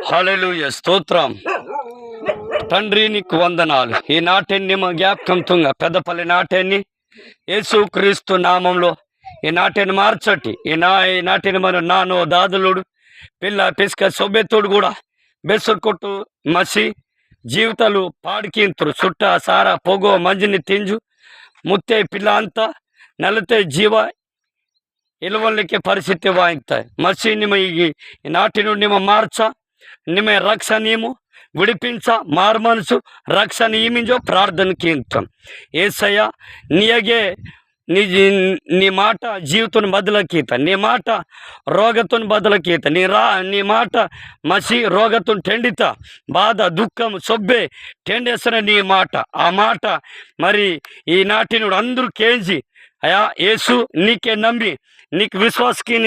హల్లెలూయా, స్తోత్రం. తండ్రి నీకు వందనాలు. ఈ నాట్యాన్ని మా జ్ఞాపకంగా పెద్దపల్లి నాట్యాన్ని యేసుక్రీస్తు నామంలో ఈ నాట్యాన్ని మార్చటి. ఈ నాట్యాన్ని మన నానో దాదులుడు పిల్ల పిసుక సొబ్బెత్తుడు కూడా బెస్సుడు కొట్టు మసి జీవితాలు పాడికింతురు చుట్ట సారా పొగో మంజిని తింజు ముత్తే పిల్ల అంతా నలితే జీవ ఇలవల్లకి పరిస్థితి వాయిస్తాయి మసి నిమ ఈ నాటి నుండి నిమ మార్చ నిమ రక్ష నీము విడిపించ మారు మనసు రక్ష నియమించో ప్రార్థనకి ఇంతం ఏసయ్య నీయగే నీ మాట జీవితం బదులకీత నీ మాట రోగతో బదులకీత నీ మాట మసి రోగతో టెండిత బాధ దుఃఖం సొబ్బే టెండేసిన నీ మాట ఆ మాట మరి ఈనాటి నుండి అందరూ కేంజి అయా యేసు నీకే నమ్మి నీకు విశ్వాసకి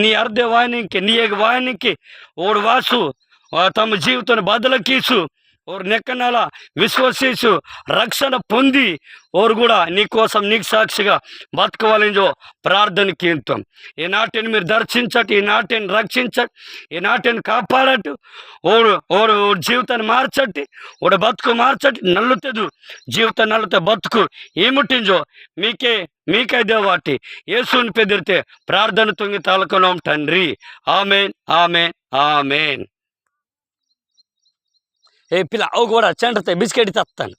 నీ అర్ధ వాయనికి నీ వాయనికి ఓడు వాసు తమ జీవితాన్ని బదులకీసు ఓరు నెక్కనాల విశ్వసిస్తూ రక్షణ పొంది ఓరు కూడా నీకోసం నీకు సాక్షిగా బతకవాలని ప్రార్థనకి ఇంతం ఈ నాటిని మీరు దర్శించటి ఈ నాటిని రక్షించటి ఈ నాటిని కాపాడటు ఓడు జీవితాన్ని మార్చటి ఓడు బతుకు మార్చటి నల్లుతుంది జీవితం నల్లుతే బతుకు ఏముట్టింజో మీకే దేవాటి యేసుని పెదిరితే ప్రార్థన తొంగి తాలకున్నాం తండ్రి. Amen amen amen. ఏ పిల్ల అవు కూడా చెంటతే బిస్కెట్ తత్తాను.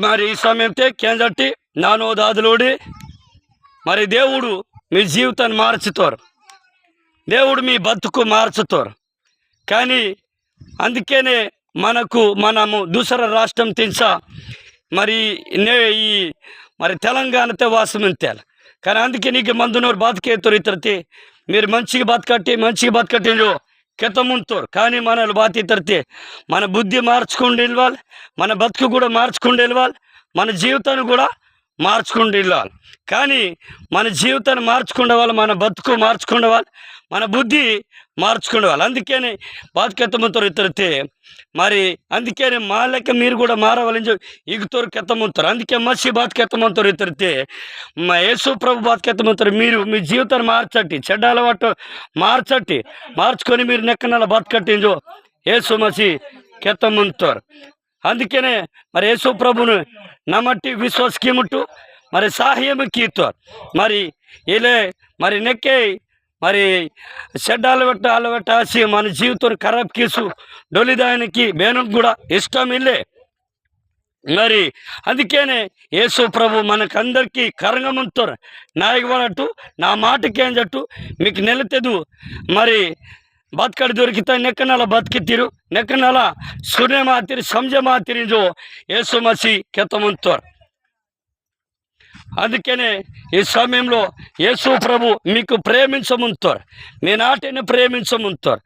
మరి ఈ సమయంతో కేంజట్టి నానో దాదులోడి మరి దేవుడు మీ జీవితాన్ని మార్చుతారు, దేవుడు మీ బతుకు మార్చుతారు. కానీ అందుకనే మనము దూసర రాష్ట్రం తింసా మరి ఈ మరి తెలంగాణతో వాసమంతేల కానీ అందుకే నీకు మందునోరు బతికేతారు ఇతరతే మీరు మంచిగా బతకట్టిండ్రు కెతముంటారు. కానీ మనల్ని బాతి తరితే మన బుద్ధి మార్చుకుంటూ వెళ్ళాలి, మన బతుకు కూడా మార్చుకుంటూ వెళ్ళాలి, మన జీవితాన్ని కూడా మార్చుకుంటూ వెళ్ళాలి. కానీ మన జీవితాన్ని మార్చుకుండేవాళ్ళు, మన బతుకు మార్చుకుండేవాళ్ళు, మన బుద్ధి మార్చుకుండేవాళ్ళు. అందుకని బాతుకెత్తముతారు ఇతరితే మరి అందుకని మా లెక్క మీరు కూడా మారవాలని ఇగుతారు కెత్తముతారు. అందుకే మసి బాతుకెత్తమంతారు ఇతరితే యేసు ప్రభు బాతుకెత్తమంతారు. మీరు మీ జీవితాన్ని మార్చట్టి, చెడ్డ అలవాటు మార్చుకొని మీరు నెక్కనల బతకట్టింజో యేసు మసి కెత్తముంటారు. అందుకనే మరి యేసు ప్రభును నమ్మట్టి విశ్వాసకి ముట్టు మరి సాహ్యం కీతారు. మరి ఇలా మరి నెక్కే మరి చెడ్డ అలవెట్ట ఆసి మన జీవితం ఖరాబ్ కీసు డొలిదానికి బేనుకు కూడా ఇష్టం ఇల్లే. మరి అందుకనే యేసు ప్రభు మనకందరికీ కరంగముంటారు. నాయకుడు నా మాటకేం జట్టు మీకు నెలతెదు మరి బతకడి దొరికితే నెక్కనల బతికితిరు నెక్కనల సూర్య మాతిరి సంజ మాతిరింజో యేసు మసి కెత్తముంటారు. అందుకనే ఈ సమయంలో యేసు ప్రభు మీకు ప్రేమించముంటారు, మీ నాటిని ప్రేమించముంటారు.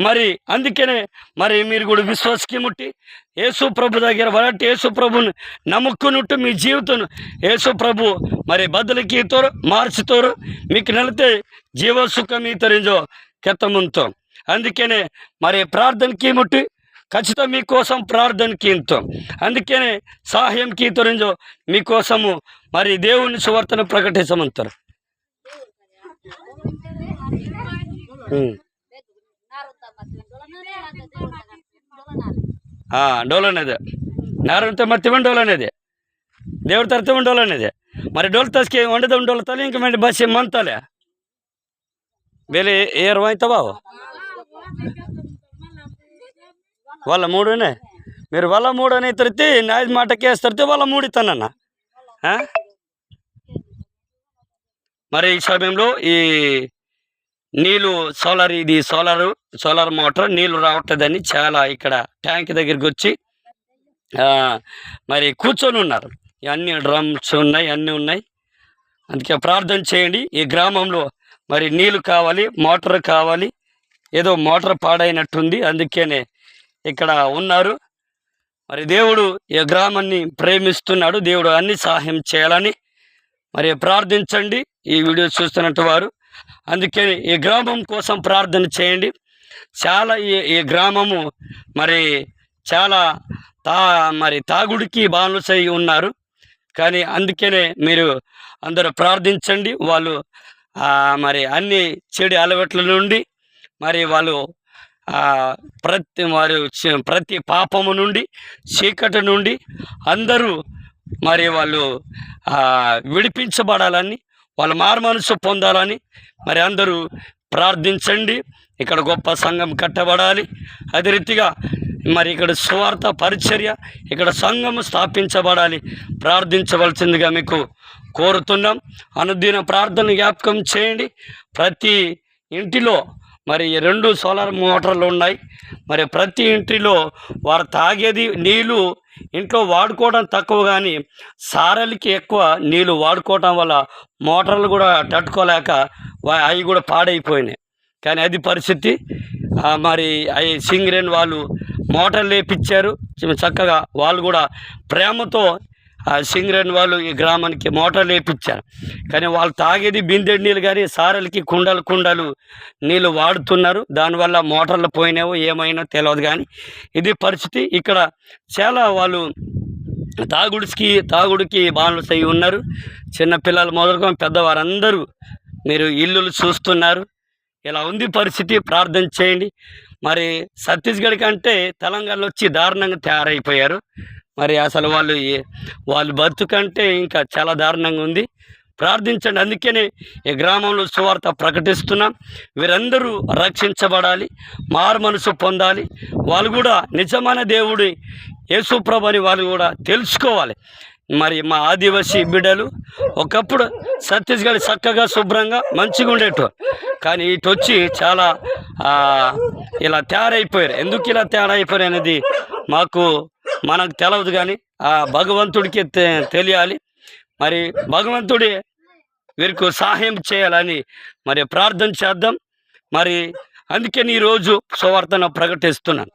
మరి అందుకనే మరి మీరు కూడా విశ్వాసకి ముట్టి యేసు ప్రభు దగ్గర వరటి యేసు ప్రభుని నమ్ముకున్నట్టు మీ జీవితం యేసు ప్రభు మరి బదులకీతారు, మార్చుతారు. మీకు నెలితే జీవసుఖం ఈతరింజో కెత్తముంతాం. అందుకనే మరి ప్రార్థనకి ముట్టి ఖచ్చితంగా మీకోసం ప్రార్థనకి ఇంతం. అందుకనే సహాయం కీతరింజో మీకోసము మరి దేవుని సువార్తను ప్రకటించమంటారు. డోలనేదే నారంత మత్తివని డోలనేదే దేవుడు తరత డోలనేదే మరి డోల్ తస్కి వండద డోలతాలి ఇంక మంది బస్ మంతాలే ಬೇರೆ ಏರ್ అవుతావా వాళ్ళ మూడునే మీరు వాళ్ళ మూడు అని తరితే నాది మాటకి వేస్తరితే వాళ్ళ మూడు ఇస్తానన్న. మరి ఈ సమయంలో ఈ నీళ్ళు సోలార్ మోటార్ నీళ్ళు రావట్లేదని చాలా ఇక్కడ ట్యాంక్ దగ్గరికి వచ్చి మరి కూర్చొని ఉన్నారు. అన్ని డ్రమ్స్ ఉన్నాయి, అన్నీ ఉన్నాయి. అందుకే ప్రార్థన చేయండి. ఈ గ్రామంలో మరి నీళ్ళు కావాలి, మోటార్ కావాలి. ఏదో మోటార్ పాడైనట్టుంది, అందుకనే ఇక్కడ ఉన్నారు. మరి దేవుడు ఈ గ్రామాన్ని ప్రేమిస్తున్నాడు. దేవుడు అన్ని సహాయం చేయాలని మరి ప్రార్థించండి ఈ వీడియో చూస్తున్నట్టు వారు. అందుకని ఈ గ్రామం కోసం ప్రార్థన చేయండి. చాలా ఈ గ్రామము మరి చాలా తాగుడికి బానిసై ఉన్నారు. కానీ అందుకనే మీరు అందరూ ప్రార్థించండి. వాళ్ళు మరి అన్ని చెడు అలవాట్ల నుండి మరి వాళ్ళు ప్రతి పాపము నుండి చీకటి నుండి అందరూ మరి వాళ్ళు విడిపించబడాలని, వాళ్ళ మారుమనసు పొందాలని మరి అందరూ ప్రార్థించండి. ఇక్కడ గొప్ప సంఘం కట్టబడాలి. అదే రీతిగా మరి ఇక్కడ సువార్త పరిచర్య, ఇక్కడ సంఘము స్థాపించబడాలి. ప్రార్థించవలసిందిగా మీకు కోరుతున్నాం. అనుదిన ప్రార్థన జ్ఞాపకం చేయండి. ప్రతి ఇంటిలో మరి 2 సోలార్ మోటార్లు ఉన్నాయి. మరి ప్రతి ఇంటిలో వారు తాగేది నీళ్ళు ఇంట్లో వాడుకోవడం తక్కువ, కానీ సారలకి ఎక్కువ నీళ్ళు వాడుకోవటం వల్ల మోటార్లు కూడా తట్టుకోలేక అవి కూడా పాడైపోయినాయి. కానీ అది పరిస్థితి. మరి అవి సింగరేణి వాళ్ళు మోటార్లు వేయించారు చక్కగా. వాళ్ళు కూడా ప్రేమతో సింగరేణి వాళ్ళు ఈ గ్రామానికి మోటార్లు వేయించారు. కానీ వాళ్ళు తాగేది బిందెడు నీళ్ళు, కానీ సారలకి కుండలు నీళ్ళు వాడుతున్నారు. దానివల్ల మోటార్లు పోయినావో ఏమైనా తెలియదు, కానీ ఇది పరిస్థితి. ఇక్కడ చాలా వాళ్ళు తాగుడికి బానిస అయి ఉన్నారు. చిన్నపిల్లలు మొదలుకొని పెద్దవారందరూ మీరు ఇల్లులు చూస్తున్నారు. ఇలా ఉంది పరిస్థితి. ప్రార్థన చేయండి. మరి ఛత్తీస్గఢ్ కంటే తెలంగాణలో వచ్చి దారుణంగా తయారైపోయారు. మరి అసలు వాళ్ళు బతుకంటే ఇంకా చాలా దారుణంగా ఉంది. ప్రార్థించండి. అందుకనే ఈ గ్రామంలో సువార్త ప్రకటిస్తున్నాం. వీరందరూ రక్షించబడాలి, మారు మనసు పొందాలి. వాళ్ళు కూడా నిజమైన దేవుడి యేసుప్రభు అని వాళ్ళు కూడా తెలుసుకోవాలి. మరి మా ఆదివాసీ బిడ్డలు ఒకప్పుడు ఛత్తీస్గఢ్ చక్కగా శుభ్రంగా మంచిగా ఉండేటోరు, కానీ ఇటు వచ్చి చాలా ఇలా తయారైపోయారు. ఎందుకు ఇలా తయారైపోయారు అనేది మనకు తెలియదు, కానీ ఆ భగవంతుడికి తెలియాలి. మరి భగవంతుడి వీరికి సహాయం చేయాలని మరి ప్రార్థన చేద్దాం. మరి అందుకని ఈరోజు సువార్తను ప్రకటిస్తున్నాను.